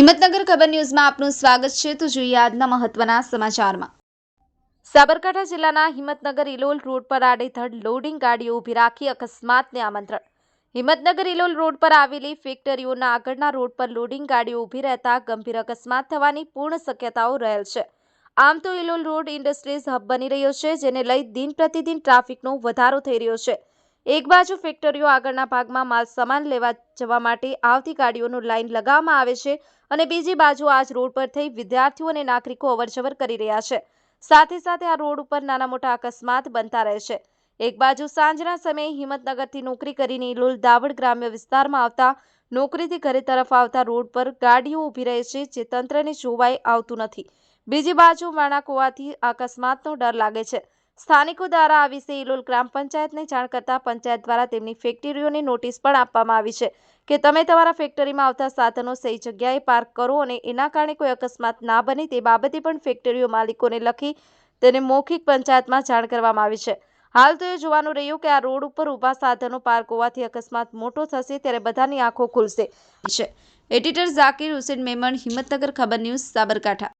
હિંમતનગર ખબર ન્યૂઝમાં આપનું સ્વાગત છે। તો જોઈએ આજના મહત્વના સમાચારમાં। સાબરકાંઠા જિલ્લાના હિંમતનગર ઇલોલ રોડ પર આડેધડ લોડિંગ ગાડીઓ ઊભી રાખી અકસ્માતને આમંત્રણ। હિંમતનગર ઇલોલ રોડ પર આવેલી ફેક્ટરીઓના આગળના રોડ પર લોડિંગ ગાડીઓ ઊભી રહેતા ગંભીર અકસ્માત થવાની પૂર્ણ શક્યતાઓ રહેલ છે। આમ તો ઇલોલ રોડ ઇન્ડસ્ટ્રીઝ હબ બની રહ્યો છે, જેને લઈ દિન પ્રતિદિન ટ્રાફિકનો વધારો થઈ રહ્યો છે। એક બાજુ ફેક્ટરીઓ આગળના ભાગમાં માલ સામાન લેવા જવા માટે આવતી ગાડીઓનું લાઈન લગાવવામાં આવે છે અને બીજી બાજુ આ જ રોડ પર થઈ વિદ્યાર્થીઓ અને નાગરિકો અવરજવર કરી રહ્યા છે। સાથે સાથે આ રોડ ઉપર નાના મોટા અકસ્માત બનતા રહે છે। એક બાજુ સાંજના સમયે હિંમતનગરથી નોકરી કરીને ઇલોલ દાવડ ગ્રામ્ય વિસ્તારમાં આવતા નોકરીથી ઘરે તરફ આવતા રોડ પર ગાડીઓ ઊભી રહે છે, જે તંત્રને જોવાઈ આવતું નથી। બીજી બાજુ વળાંક હોવાથી અકસ્માતનો ડર લાગે છે। સ્થાનિકો દ્વારા આ વિશે ઇલોલ ગ્રામ પંચાયતને જાણ કરતા પંચાયત દ્વારા તેમની ફેક્ટરીઓની નોટિસ પણ આપવામાં આવી છે કે તમે તમારા ફેક્ટરીમાં આવતા સાધનો સહી જગ્યાએ પાર્ક કરો અને એના કારણે કોઈ અકસ્માત ના બને તે બાબતે પણ ફેક્ટરીઓ માલિકોને લખી તેને મૌખિક પંચાયતમાં જાણ કરવામાં આવી છે। હાલ તો એ જોવાનું રહ્યું કે આ રોડ ઉપર ઊભા સાધનો પાર્ક હોવાથી અકસ્માત મોટો થશે ત્યારે બધાની આંખો ખુલશે। એડિટર ઝાકીર હુસેન મેમણ, હિંમતનગર ખબર ન્યૂઝ, સાબરકાંઠા।